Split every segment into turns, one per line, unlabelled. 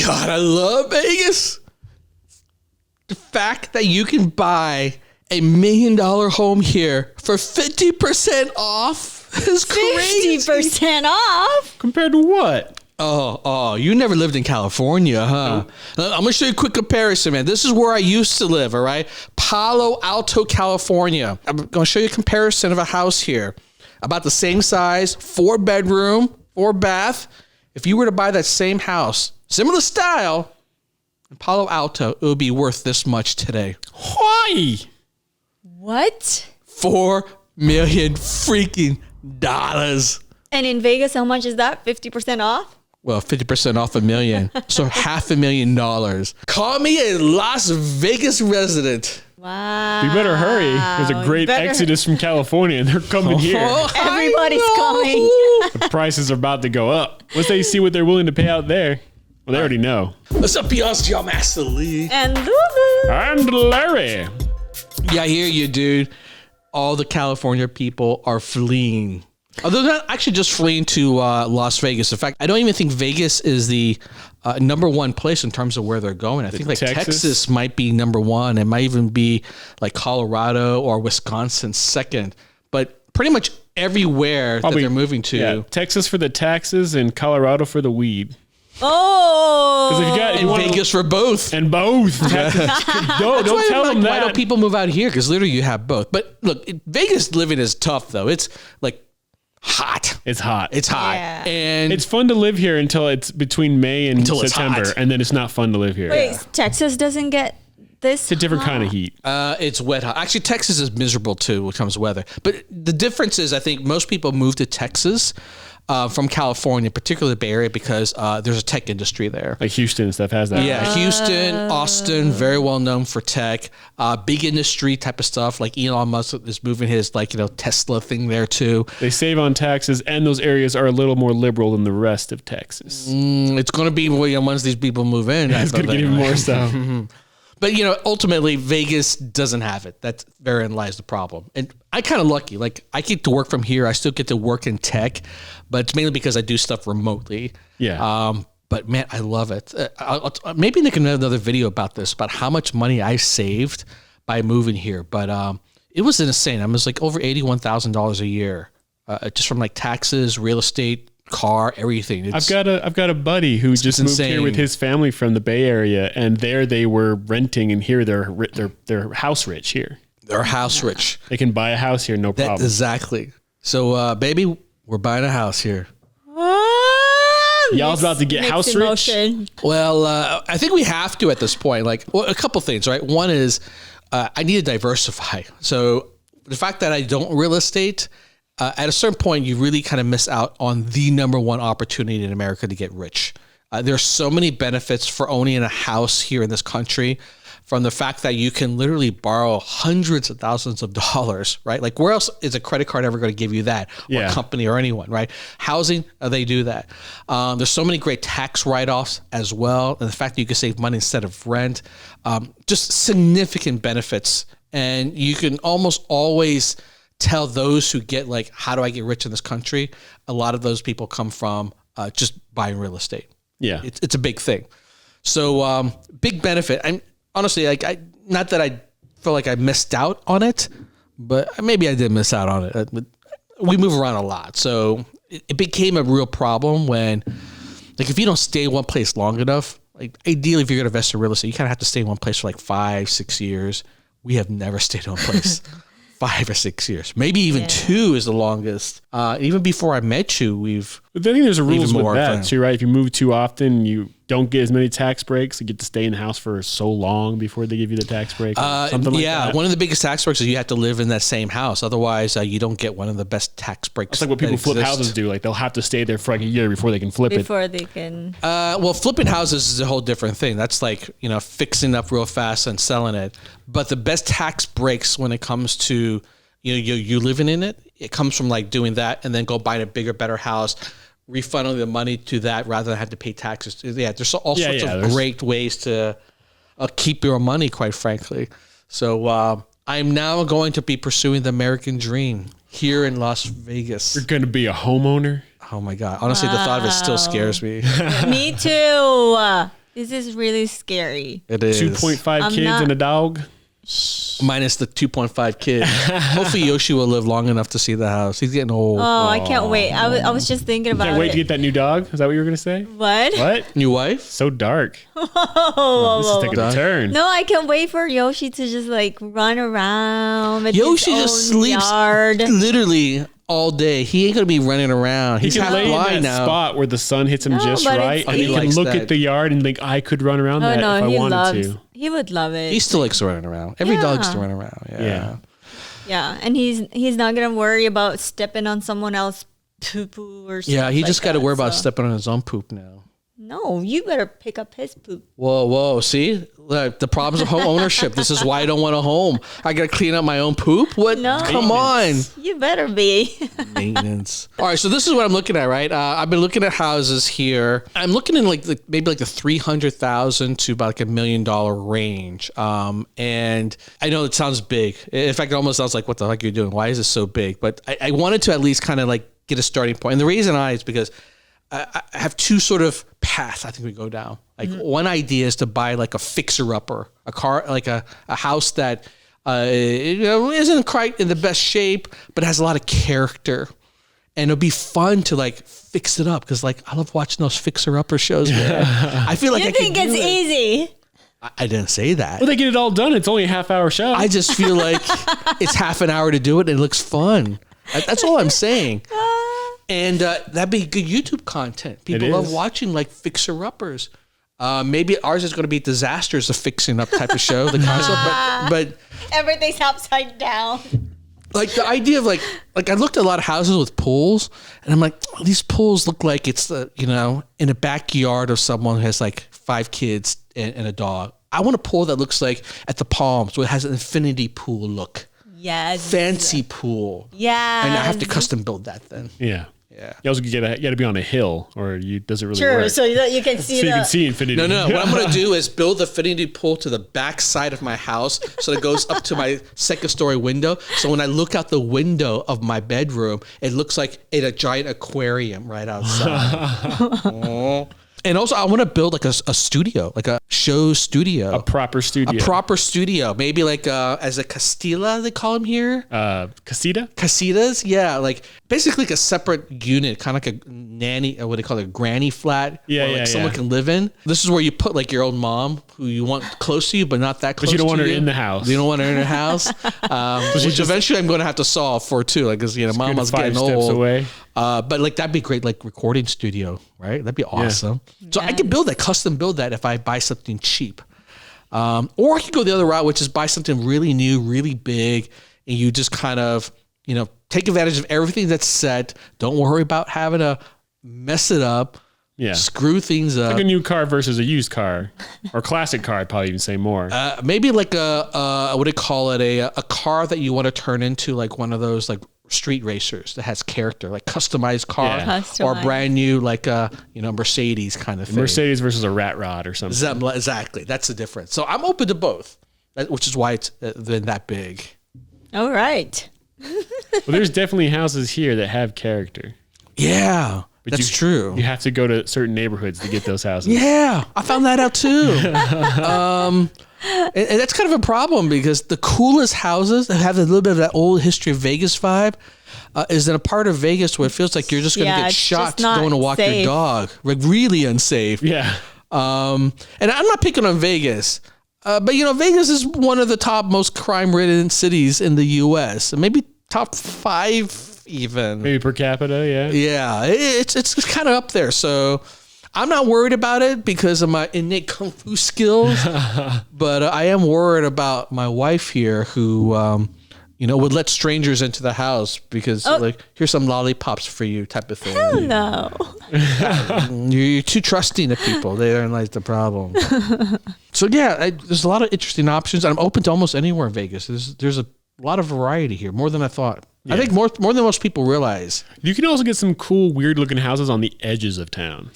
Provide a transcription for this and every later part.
God, I love Vegas. The fact that you can buy $1 million home here for 50% off is crazy.
50% off?
Compared to what?
Oh, you never lived in California, huh? I'm going to show you a quick comparison, man. This is where I used to live, all right? Palo Alto, California. I'm going to show you a comparison of a house here. About the same size, 4-bedroom, 4-bath. If you were to buy that same house, similar style, in Palo Alto, it would be worth this much today.
Why?
What?
$4 million freaking dollars.
And in Vegas, how much is that? 50% off?
Well, 50% off $1 million. So $500,000. Call me a Las Vegas resident.
Wow.
You better hurry. There's a great exodus from California, and they're coming here.
Everybody's coming.
The prices are about to go up. Once they see what they're willing to pay out there, well, they already know.
What's up, y'all? It's y'all, Master Lee.
And Lulu.
And Larry.
Yeah, I hear you, dude. All the California people are fleeing. Although they're not actually just fleeing to Las Vegas. In fact, I don't even think Vegas is the number one place in terms of where they're going. I think like Texas might be number one. It might even be like Colorado or Wisconsin second. But pretty much everywhere that they're moving to.
Yeah, Texas for the taxes and Colorado for the weed.
Oh.
If you
Vegas for don't
tell them that.
Why don't people move out here? Because literally you have both. But look, Vegas living is tough though. It's like hot.
It's hot.
Yeah.
And
it's fun to live here until it's between May and September, and then it's not fun to live here.
Wait, Texas doesn't get this?
It's a different kind of heat.
It's wet hot. Actually, Texas is miserable too when it comes to weather. But the difference is I think most people move to Texas from California, particularly the Bay Area, because there's a tech industry there.
Like Houston and stuff has that.
Yeah, Houston, Austin, very well known for tech. Big industry type of stuff. Like Elon Musk is moving his Tesla thing there too.
They save on taxes, and those areas are a little more liberal than the rest of Texas.
It's going to be once these people move in.
It's going to get even more so.
But, ultimately, Vegas doesn't have it. That's therein lies the problem. And I'm kind of lucky. Like, I get to work from here. I still get to work in tech, but it's mainly because I do stuff remotely.
Yeah.
But, man, I love it. I'll maybe make another video about this, about how much money I saved by moving here. But it was insane. I was like over $81,000 a year just from like taxes, real estate, car, everything.
I've got a buddy who just moved here with his family from the Bay Area, and there they were renting, and here they're house rich here.
They're house rich.
They can buy a house here, no problem.
Exactly. So, baby, we're buying a house here.
Y'all's about to get house rich.
Well, I think we have to at this point. Like, a couple things, right? One is I need to diversify. So the fact that I don't real estate. At a certain point, you really kind of miss out on the number one opportunity in America to get rich. There's so many benefits for owning a house here in this country, from the fact that you can literally borrow hundreds of thousands of dollars, right? Like, where else is a credit card ever going to give you that, or a company or anyone, right? Housing, they do that. There's so many great tax write-offs as well, and the fact that you can save money instead of rent, just significant benefits. And you can almost always tell those who get like, how do I get rich in this country? A lot of those people come from just buying real estate.
Yeah.
It's a big thing. So big benefit. I'm honestly, like, not that I feel like I missed out on it, but maybe I did miss out on it. We move around a lot. So it became a real problem when, like, if you don't stay in one place long enough, like ideally if you're going to invest in real estate, you kind of have to stay in one place for like 5-6 years. We have never stayed in one place 5 or 6 years, maybe even 2 is the longest. Even before I met you,
But I think there's a rules with that too, right? If you move too often, you don't get as many tax breaks. You get to stay in the house for so long before they give you the tax break. Something like that.
One of the biggest tax breaks is you have to live in that same house. Otherwise, you don't get one of the best tax breaks.
It's like what people flip houses do. Like, they'll have to stay there for like a year before they can flip it.
Before they can.
Well, flipping houses is a whole different thing. That's like, fixing up real fast and selling it. But the best tax breaks when it comes to you living in it, it comes from like doing that and then go buying a bigger, better house, refunding the money to that rather than have to pay taxes. Yeah, there's all sorts of great ways to keep your money, quite frankly. So I'm now going to be pursuing the American dream here in Las Vegas.
You're going to be a homeowner?
Oh my God. Honestly, the thought of it still scares me.
Me too. This is really scary.
It is
2.5 kids and a dog.
Minus the 2.5 kids. Hopefully Yoshi will live long enough to see the house. He's getting old.
Oh, I can't wait. I was just thinking about it.
Can't wait to get that new dog. Is that what you were going to say?
What?
New wife?
So dark. This
Oh,
is taking a turn.
no, I can't wait for Yoshi to just like run around with
Yoshi
his
just
own
sleeps
yard.
literally all day. He ain't gonna be running around. He's
He can
half
lay in
blind
that
now.
spot where the sun hits him
No,
just
but
right,
it's-
and
He
he can
likes
look
that.
at the yard and think, I could run around
Oh
that
no,
if I
he
wanted
loves.
to.
He would love it.
He still likes to run around. Every dog likes to
Yeah.
run around.
Yeah.
Yeah, and he's not gonna worry about stepping on someone else's poo or something.
Yeah, he just got to
like
worry
that,
about
so-
stepping on his own poop now.
No, you better pick up his poop.
Whoa. See? Like, the problems of home ownership. This is why I don't want a home. I got to clean up my own poop? What?
No.
Come on.
You better be.
Maintenance. All right, so this is what I'm looking at, right? I've been looking at houses here. I'm looking in maybe like the $300,000 to about like $1 million range. And I know it sounds big. In fact, it almost sounds like, what the heck are you doing? Why is this so big? But I wanted to at least kind of like get a starting point. And the reason is because I have two sort of paths I think we go down. Like one idea is to buy like a fixer-upper, a car, like a house that isn't quite in the best shape, but has a lot of character. And it'll be fun to like fix it up because like I love watching those fixer-upper shows, man. I feel like
You
I
think
can
it's
do it.
easy?
I didn't say that.
Well, they get it all done. It's only a half-hour show.
I just feel like it's half an hour to do it and it looks fun. That's all I'm saying. And that'd be good YouTube content. People love watching like fixer-uppers. Maybe ours is going to be disasters of fixing up type of show, the concept. But
Everything's upside down.
like the idea of like I looked at a lot of houses with pools, and I'm like, oh, these pools look like it's in a backyard of someone who has like 5 kids and a dog. I want a pool that looks like at the Palms, where it has an infinity pool look,
Yes.
fancy pool.
Yeah.
And I have to custom build that then.
Yeah.
Yeah.
You also you got to be on a hill, or does it really
Sure,
work?
so that you can see
So you can see infinity.
No. What I'm going to do is build the infinity pool to the back side of my house so it goes up to my second story window. So when I look out the window of my bedroom, it looks like a giant aquarium right outside. Oh. And also, I want to build like a studio, like a show studio.
A proper studio.
A proper studio. Maybe like as a Castilla, they call them here.
Casita?
Casitas, yeah, like basically like a separate unit, kind of like a nanny, or what do they call it, a granny flat,
Yeah,
where like
yeah,
someone
yeah.
can live in. This is where you put like your own mom, who you want close to you, but not that close.
But you don't want
to
her
you.
in the house.
You don't want her in her house, which eventually I'm going to have to solve for too, like because Mama's
Five
getting
steps
old.
away.
But like that'd be great, like recording studio, right? That'd be awesome. So I could custom build that if I buy something cheap. Or I could go the other route, which is buy something really new, really big, and you just kind of, take advantage of everything that's set. Don't worry about having to mess it up, screw things up.
Like a new car versus a used car, or classic car. I'd probably even say more.
Maybe like what do you call it? A car that you want to turn into like one of those like street racers that has character, like customized car,
Yeah.
or brand new like Mercedes kind of thing.
Mercedes versus a rat rod or something.
Exactly, that's the difference. So I'm open to both, which is why it's been that big.
All right.
Well, there's definitely houses here that have character.
Yeah,
But
that's true.
You have to go to certain neighborhoods to get those houses.
Yeah, I found that out too. And that's kind of a problem because the coolest houses that have a little bit of that old history of Vegas vibe is in a part of Vegas where it feels like you're just going to get
it's
shot
just not
going to walk your
safe.
dog. Like really unsafe.
Yeah.
And I'm not picking on Vegas. But Vegas is one of the top most crime-ridden cities in the U.S. Maybe top 5 even.
Maybe per capita, yeah.
Yeah, it's kind of up there. So I'm not worried about it because of my innate kung fu skills. But I am worried about my wife here who, would let strangers into the house because like, here's some lollipops for you type of thing.
Oh, no.
You're too trusting of people. Therein lies the problem. So yeah, there's a lot of interesting options. I'm open to almost anywhere in Vegas. There's a lot of variety here, more than I thought. I think more than most people realize.
You can also get some cool, weird looking houses on the edges of town.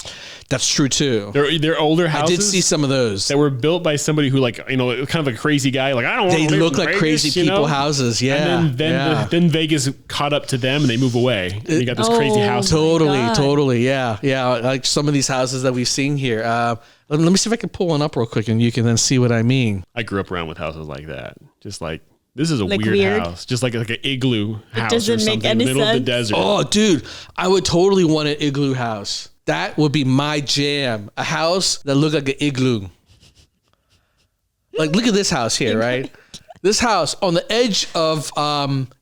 That's true too.
They're older houses.
I did see some of those
that were built by somebody who, like, you know, kind of a crazy guy. Like, I don't.
They look like Vegas, crazy people houses. Yeah.
And then Vegas caught up to them and they move away. And you got this crazy house.
Totally. Yeah. Like some of these houses that we've seen here. Let me see if I can pull one up real quick, and you can then see what I mean.
I grew up around with houses like that. Just like, this is a weird house. Just like an igloo house or something in the middle of the desert.
Oh, dude, I would totally want an igloo house. That would be my jam. A house that looked like an igloo. Like, look at this house here, right? This house on the edge of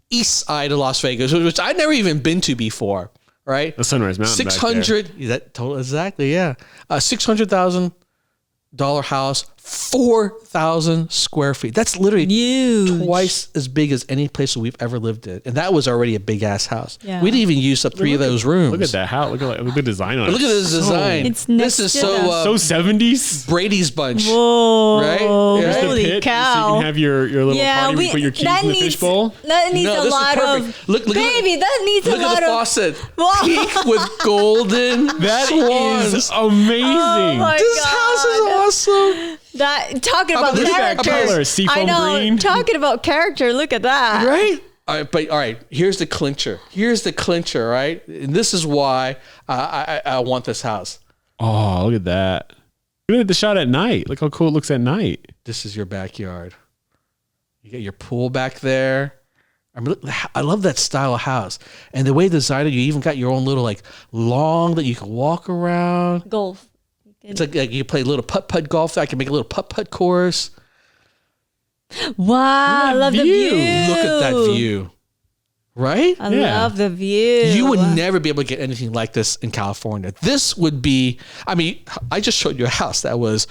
east side of Las Vegas, which I'd never even been to before, right?
The Sunrise Mountain
600, exactly, yeah. $600,000 house, 4,000 square feet. That's literally
huge.
Twice as big as any place we've ever lived in. And that was already a big ass house. Yeah. We didn't even use up 3 of those rooms.
Look at that house. Look at the design on it.
Look at this design. This is so
70s.
Brady's Bunch.
Whoa.
Right?
Holy cow.
So you can have your little party where you put your keys in the fishbowl.
That needs a lot of... Look baby, that needs a lot of...
Look at the faucet. Pink with golden swans.
Is amazing. Oh my
this house is awesome.
Talking about character. I know. Green. Talking about character. Look at that.
Right? All right. Here's the clincher. Right? And this is why I want this house.
Oh, look at that. Look at the shot at night. Look how cool it looks at night.
This is your backyard. You got your pool back there. I mean, I love that style of house. And the way they designed it, you even got your own little like lawn that you can walk around.
Golf.
It's like you play a little putt-putt golf. I can make a little putt-putt course.
Wow, I love the view.
Look at that view. Right?
I love the view.
You would never be able to get anything like this in California. This would be, I mean, I just showed you a house that was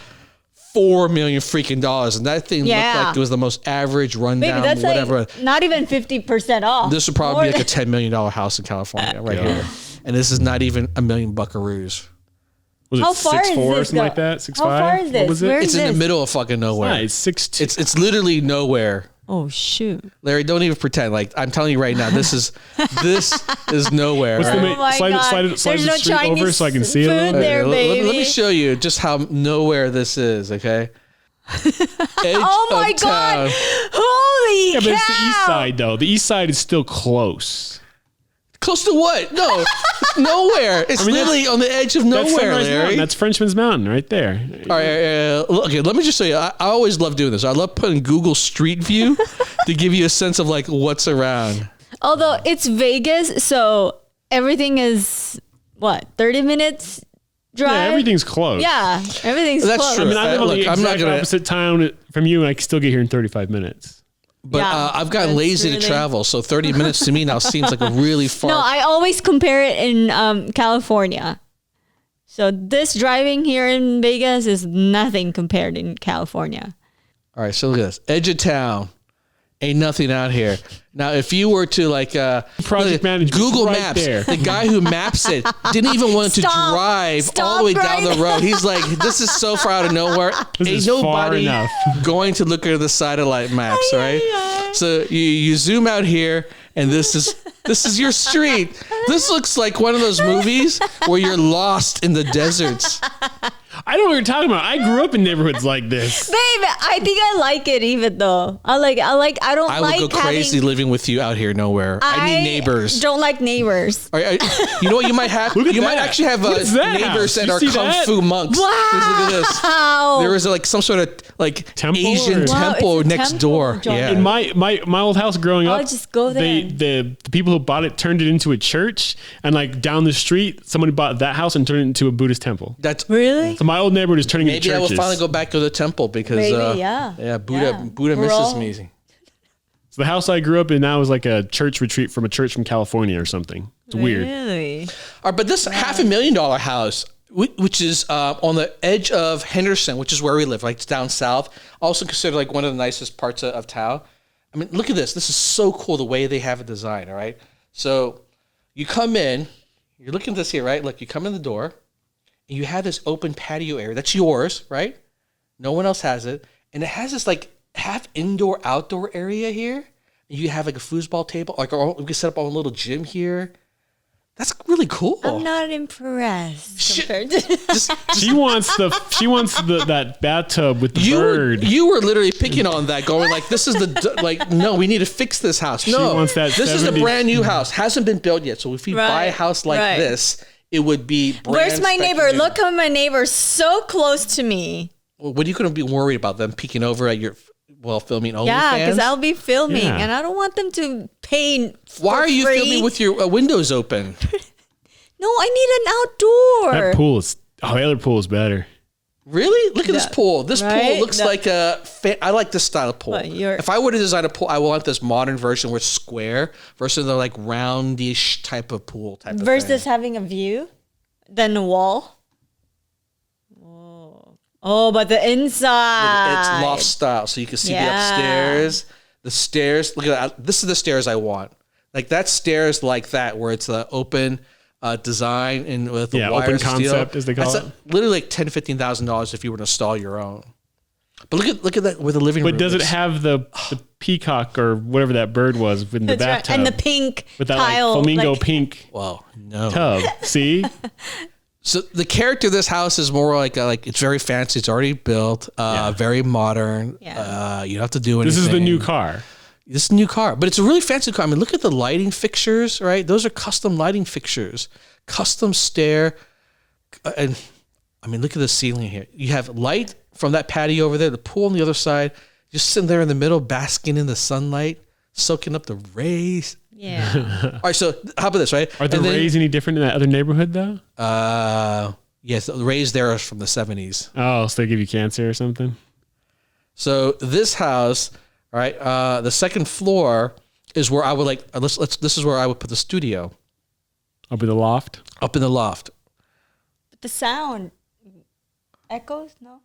$4 million freaking dollars, and that thing looked like it was the most average rundown,
that's whatever. Like not even 50% off.
This would probably be like a $10 million house in California right here. And this is not even $1 million buckaroos.
Was it 6'4" or something like that? 6'5"?
How far is this?
What was it?
It's in the middle of fucking nowhere.
It's 6'2".
It's literally nowhere.
Oh shoot,
Larry! Don't even pretend. Like I'm telling you right now, this is nowhere.
What's slide the street Chinese over so I can see it.
There, baby.
Let me show you just how nowhere this is. Okay.
Oh my god! Holy cow!
But it's the east side though. The east side is still close.
Close to what? No, nowhere. It's literally on the edge of nowhere, Larry.
Mountain. That's Frenchman's Mountain right there.
All right. Okay, let me just show you. I always love doing this. I love putting Google Street View to give you a sense of like what's around.
Although it's Vegas, so everything is 30 minutes drive?
Yeah, everything's close.
Yeah, everything's close.
That's true. I mean, I live on the exact opposite town from you, and I can still get here in 35 minutes.
But I've gotten lazy to travel, so 30 minutes to me now seems like a really far.
No, I always compare it in California. So this driving here in Vegas is nothing compared in California.
All right, so look at this. Edge of town. Ain't nothing out here. Now, if you were to like
project management,
Google Maps, the guy who maps it didn't even want to drive all the way down the road. He's like, this is so far out of nowhere. Ain't nobody going to look at the satellite maps, right? So you zoom out here, and this is your street. This looks like one of those movies where you're lost in the deserts.
I don't know what you're talking about. I grew up in neighborhoods like this.
Babe, I think I like it even though. I would
go crazy living with you out here nowhere. I need neighbors.
Don't like neighbors.
You know what you might have? You might actually have neighbors that are kung fu monks.
Wow.
Look at this. There is like some sort of like Asian temple next door. Yeah.
In my old house growing up,
I'll just go there.
The people who bought it turned it into a church, and like down the street, somebody bought that house and turned it into a Buddhist temple.
That's
really.
So my old neighborhood is turning into churches.
Maybe I will finally go back to the temple because Buddha misses me.
So the house I grew up in now is like a church retreat from a church from California or something. It's weird.
Really?
All right, but this $500,000 house, which is on the edge of Henderson, which is where we live, like it's down south, also considered like one of the nicest parts of town. I mean, look at this. This is so cool the way they have it designed, all right? So you come in, you're looking at this here, right? Look, you come in the door, and you have this open patio area. That's yours, right? No one else has it. And it has this like half indoor, outdoor area here. You have like a foosball table, like we can set up our own little gym here. That's really cool.
I'm not impressed compared to
She wants that bathtub with the bird.
You were literally picking on that, going like, "This is no, we need to fix this house." No,
she wants that.
This is a brand new house, hasn't been built yet. So if we buy a house like this, it would be.
Where's my neighbor? Look how my neighbor's so close to me.
Well, what are you going to be worried about them peeking over at your filming OnlyFans?
Yeah, because I'll be filming, and I don't want them to pay.
Why are you filming with your windows open?
No, I need an outdoor.
That pool is. The other pool is better.
Really? Look at this pool. This pool looks like a. I like this style of pool. If I were to design a pool, I want this modern version where it's square versus the like roundish type of pool
versus having a view, then a wall. Oh, but the inside.
It's loft style, so you can see the upstairs. The stairs. Look at that. This is the stairs I want. Like that stairs like that, where it's the open design and with the wire
open
steel.
Concept, as they call it.
Literally like $10,000-$15,000 if you were to install your own. But look at that where the living room.
But does it have the peacock or whatever that bird was in the bathtub?
Right. And the pink
with that
tile,
like flamingo pink.
Well, no
tub. See.
So the character of this house is more like it's very fancy. It's already built, very modern.
Yeah.
You don't have to do anything.
This is the new car.
This is a new car, but it's a really fancy car. I mean, look at the lighting fixtures, right? Those are custom lighting fixtures, custom stair. And I mean, look at the ceiling here. You have light from that patio over there, the pool on the other side, just sitting there in the middle, basking in the sunlight, soaking up the rays.
Yeah.
All right, so how about this, right?
Are the rays any different in that other neighborhood, though?
Yes, the rays there are from the 70s.
Oh, so they give you cancer or something?
So this house, all right, the second floor is where I would like, this is where I would put the studio.
Up in the loft?
Up in the loft.
But the sound echoes, no?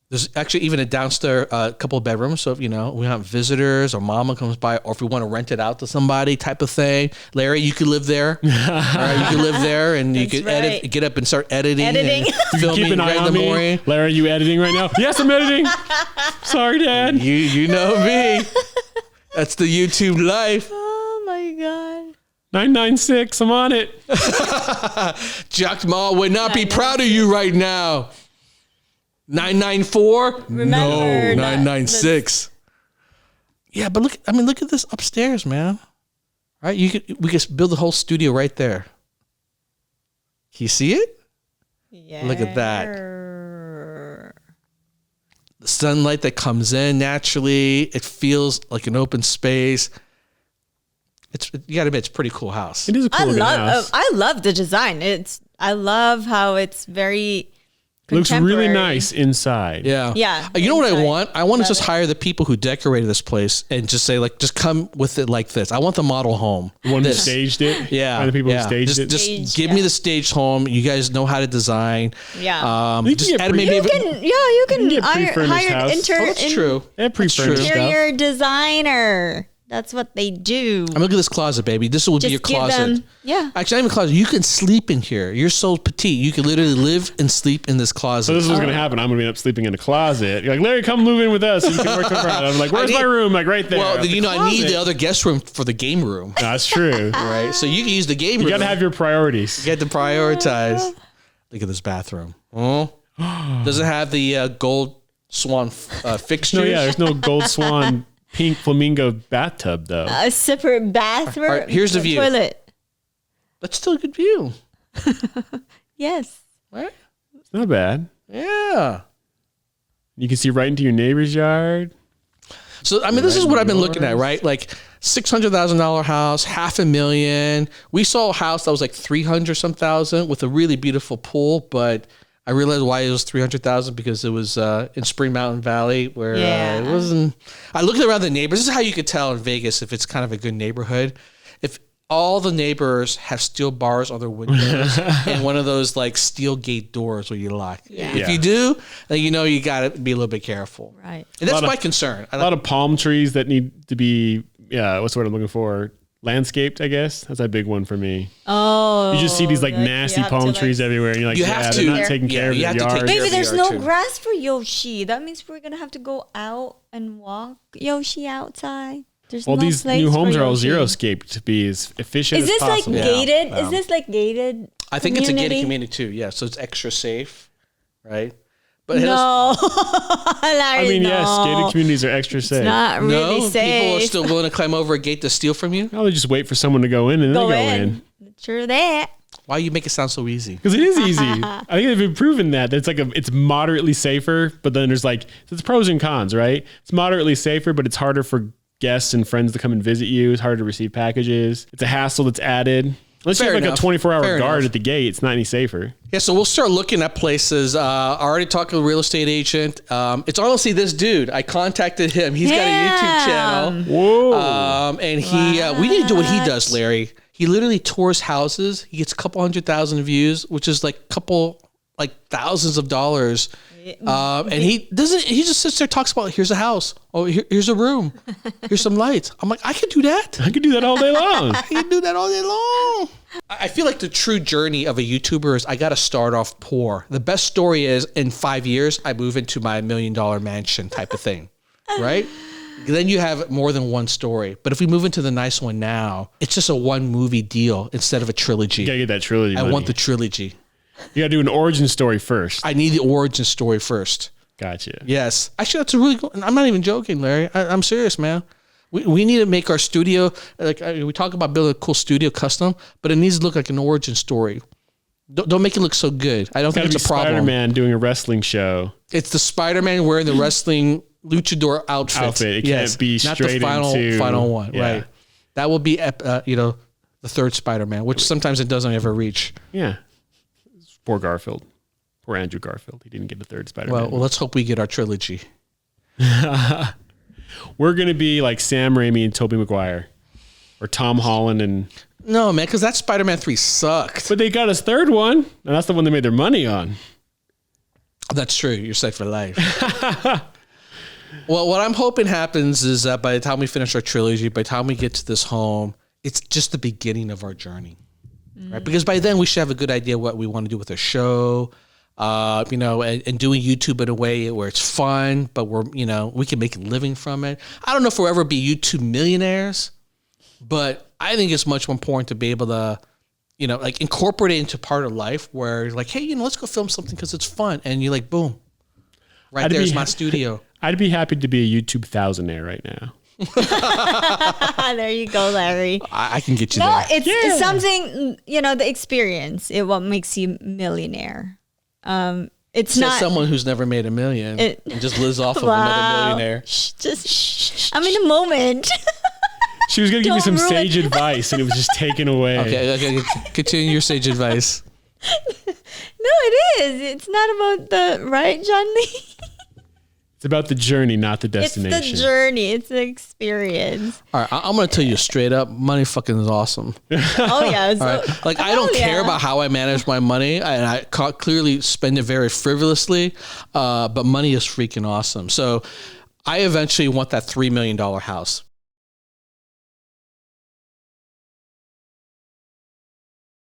There's actually even a downstairs couple of bedrooms. So if, we have visitors or mama comes by, or if we want to rent it out to somebody type of thing, Larry, you could live there. All right, you could live there and you could edit, get up and start editing. And filming.
Keep an eye on me.
Morning.
Larry, are you editing right now? Yes, I'm editing. Sorry, Dad.
You know me. That's the YouTube life.
Oh my God.
996, I'm on it.
Jack Ma would not be proud of you right now. 994? No, 996. Yeah, but look at this upstairs, man. Right? We could build the whole studio right there. Can you see it?
Yeah.
Look at that. The sunlight that comes in naturally, it feels like an open space. You gotta admit, it's a pretty cool house.
It is a cool house.
I love the design. I love how it's very
looks really nice inside.
Yeah.
Yeah.
You know what I want? I want to just hire the people who decorated this place and just say, just come with it like this. I want the model home.
The one who staged it?
Yeah.
The people who staged it?
Just give me the staged home. You guys know how to design.
Yeah.
You can
hire
That's true.
interior designer. That's what they do.
I mean, look at this closet, baby. This would be your closet.
Yeah.
Actually, not even a closet. You can sleep in here. You're so petite. You can literally live and sleep in this closet.
So this is what's going to happen. I'm going to end up sleeping in a closet. You're like, Larry, come move in with us. You can work around. I'm like, where's my room? Like right there.
Well, I need the other guest room for the game room.
That's true.
Right? So you can use the game room.
You got to have your priorities.
You got to prioritize. Look at this bathroom. Oh. Does it have the gold swan fixtures?
No, yeah. There's no gold swan pink flamingo bathtub though.
A separate bathroom.
Right, here's the view.
Toilet.
That's still a good view.
Yes.
Right?
It's not bad.
Yeah.
You can see right into your neighbor's yard.
So I mean, this is what I've been looking at, right? Like $600,000 house, $500,000. We saw a house that was like $300,000 with a really beautiful pool, but I realized why it was $300,000 because it was in Spring Mountain Valley where it wasn't. I looked around the neighbors. This is how you could tell in Vegas if it's kind of a good neighborhood. If all the neighbors have steel bars on their windows and one of those like steel gate doors where you lock. Yeah. If you do, then you got to be a little bit careful.
Right.
And that's my concern.
A lot of palm trees that need to be. What's the word I'm looking for? Landscaped, I guess. That's a big one for me.
Oh.
You just see these nasty palm trees everywhere and you're like, they're not taking care of your yard.
Maybe there's no grass for Yoshi. That means we're going to have to go out and walk Yoshi outside.
these new homes are all Xeriscape to be as efficient as possible.
Is this like gated? Is this like gated?
I think it's a gated community too. Yeah, so it's extra safe, right? But
no,
yes, gated communities are extra safe.
It's not really safe.
People are still willing to climb over a gate to steal from you.
No, they just wait for someone to go in and then they go in.
True that.
Why you make it sound so easy?
Because it is easy. I think they've been proven that it's moderately safer, but then there's it's pros and cons, right? It's moderately safer, but it's harder for guests and friends to come and visit you. It's harder to receive packages. It's a hassle that's added. Unless you have a 24-hour guard at the gate, it's not any safer.
Yeah, so we'll start looking at places. I already talked to a real estate agent. It's honestly this dude. I contacted him. He's got a YouTube channel.
Whoa.
And we need to do what he does, Larry. He literally tours houses. He gets a couple 100,000 views, which is thousands of dollars. And he just sits there, talks about, here's a house. Oh, here's a room. Here's some lights. I'm like, I could do that.
I could do that all day long.
I can do that all day long. I feel like the true journey of a YouTuber is I got to start off poor. The best story is in 5 years, I move into my $1 million mansion type of thing, right? Then you have more than one story. But if we move into the nice one now, it's just a one movie deal instead of a trilogy.
You got to get that trilogy money.
I want the trilogy.
You got to do an origin story first.
I need the origin story first.
Gotcha.
Yes. Actually, that's a really good, I'm not even joking, Larry. I'm serious, man. We need to make our studio, we talk about building a cool studio custom, but it needs to look like an origin story. Don't make it look so good. I don't think it's a problem.
Spider-Man doing a wrestling show.
It's the Spider-Man wearing the wrestling luchador outfit.
It can't be
not
straight
the final one, right? That will be, the third Spider-Man, which sometimes it doesn't ever reach.
Yeah. Poor Garfield. Poor Andrew Garfield. He didn't get the third Spider-Man.
Well, let's hope we get our trilogy.
We're going to be like Sam Raimi and Tobey Maguire. Or Tom Holland and...
No, man, because that Spider-Man 3 sucked.
But they got his third one, and that's the one they made their money on.
That's true. You're set for life. Well, what I'm hoping happens is that by the time we finish our trilogy, by the time we get to this home, it's just the beginning of our journey. Right? Because by then we should have a good idea what we want to do with our show, and doing YouTube in a way where it's fun, but we can make a living from it. I don't know if we'll ever be YouTube millionaires, but I think it's much more important to be able to, incorporate it into part of life where you're like, hey, let's go film something because it's fun. And you're like, boom, there's my studio.
I'd be happy to be a YouTube thousandaire right now.
There you go, Larry.
I can get you there.
It's something, the experience. What makes you millionaire. It's not
someone who's never made a million and just lives off of another millionaire.
I'm in a moment.
She was going to give me some sage advice and it was just taken away.
Okay. Continue your sage advice.
No, it is. It's not about right, John Lee?
It's about the journey, not the destination.
It's the journey. It's the experience.
All right. I'm going to tell you straight up, money fucking is awesome.
Oh, yeah.
Right? I don't care about how I manage my money, and I clearly spend it very frivolously, but money is freaking awesome. So I eventually want that $3 million house.